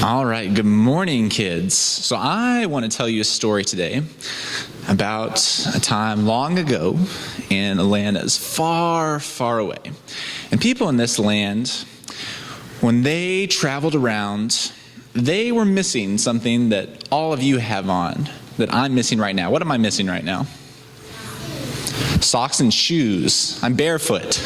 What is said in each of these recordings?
All right, good morning, kids. So I want to tell you a story today about a time long ago in a land that is far, far away. And people in this land, when they traveled around, they were missing something that all of you have on, that I'm missing right now. What am I missing right now? Socks and shoes. I'm barefoot.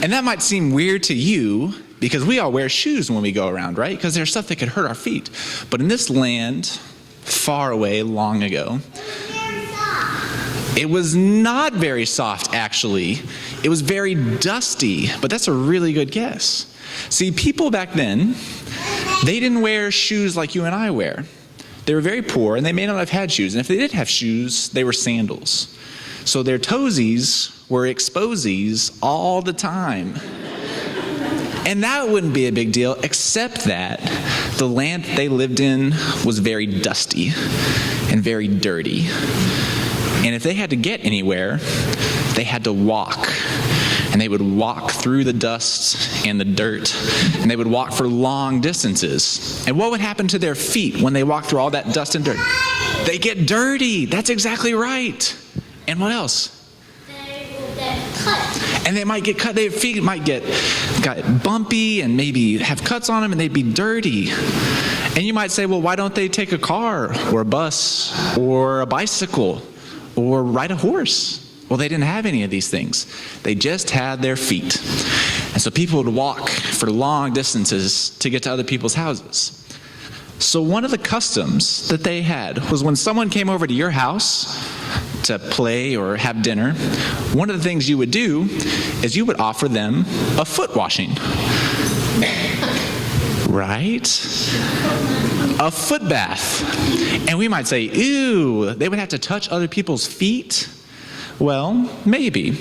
And that might seem weird to you, because we all wear shoes when we go around, right? Because there's stuff that could hurt our feet. But in this land, far away, long ago, it was not very soft, actually. It was very dusty, but that's a really good guess. See, people back then, they didn't wear shoes like you and I wear. They were very poor, and they may not have had shoes. And if they did have shoes, they were sandals. So their toesies were exposies all the time. And that wouldn't be a big deal, except that the land they lived in was very dusty and very dirty. And if they had to get anywhere, they had to walk. And they would walk through the dust and the dirt. And they would walk for long distances. And what would happen to their feet when they walked through all that dust and dirt? They get dirty. That's exactly right. And what else? They will get cut. And they might get cut. Their feet might get bumpy and maybe have cuts on them, and they'd be dirty. And you might say, well, why don't they take a car or a bus or a bicycle or ride a horse? Well, they didn't have any of these things. They just had their feet. And so people would walk for long distances to get to other people's houses. So one of the customs that they had was when someone came over to your house to play or have dinner, one of the things you would do is you would offer them a foot washing. Right? A foot bath. And we might say, ew, they would have to touch other people's feet? Well, maybe.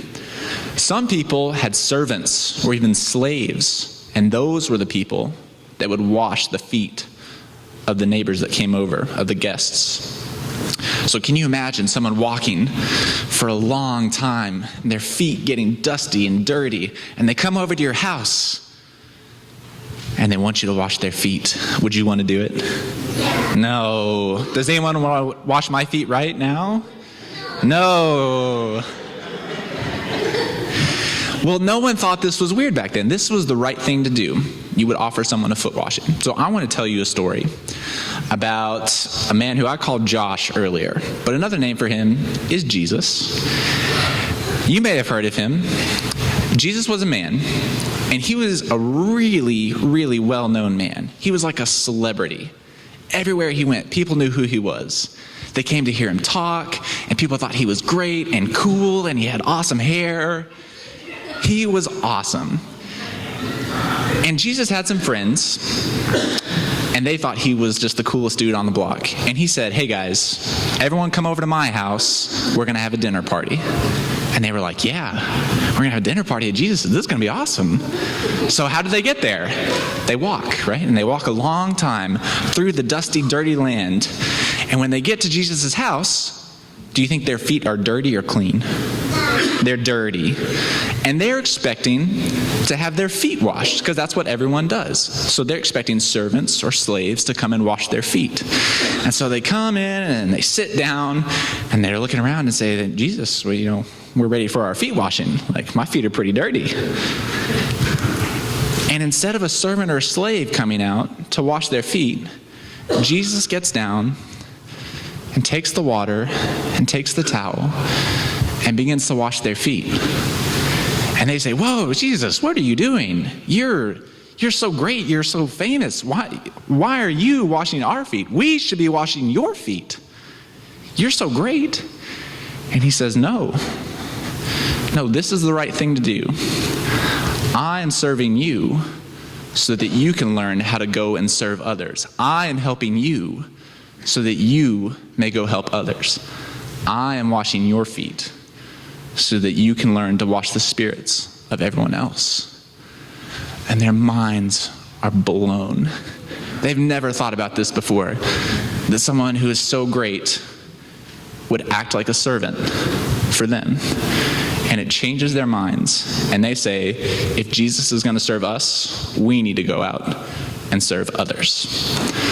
Some people had servants or even slaves, and those were the people that would wash the feet of the neighbors that came over, of the guests. So can you imagine someone walking for a long time, and their feet getting dusty and dirty, and they come over to your house, and they want you to wash their feet? Would you want to do it? Yeah. No. Does anyone want to wash my feet right now? No. Well, no one thought this was weird back then. This was the right thing to do. You would offer someone a foot washing. So I want to tell you a story about a man who I called Josh earlier, but another name for him is Jesus. You may have heard of him. Jesus was a man, and he was a really, really well-known man. He was like a celebrity. Everywhere he went, people knew who he was. They came to hear him talk, and people thought he was great and cool, and he had awesome hair. He was awesome. And Jesus had some friends, and they thought he was just the coolest dude on the block. And he said, hey guys, everyone come over to my house. We're going to have a dinner party. And they were like, yeah, we're going to have a dinner party at Jesus. This is going to be awesome. So how did they get there? They walk, right? And they walk a long time through the dusty, dirty land. And when they get to Jesus' house, do you think their feet are dirty or clean? They're dirty. And they're expecting to have their feet washed, because that's what everyone does. So they're expecting servants or slaves to come and wash their feet. And so they come in and they sit down, and they're looking around and say, Jesus, well, we're ready for our feet washing. Like, my feet are pretty dirty. And instead of a servant or a slave coming out to wash their feet, Jesus gets down and takes the water and takes the towel and begins to wash their feet. And they say, whoa, Jesus, what are you doing? You're so great. You're so famous. Why are you washing our feet? We should be washing your feet. You're so great. And he says, no, this is the right thing to do. I am serving you so that you can learn how to go and serve others. I am helping you so that you may go help others. I am washing your feet so that you can learn to wash the spirits of everyone else. And their minds are blown. They've never thought about this before, that someone who is so great would act like a servant for them. And it changes their minds. And they say, if Jesus is going to serve us, we need to go out and serve others.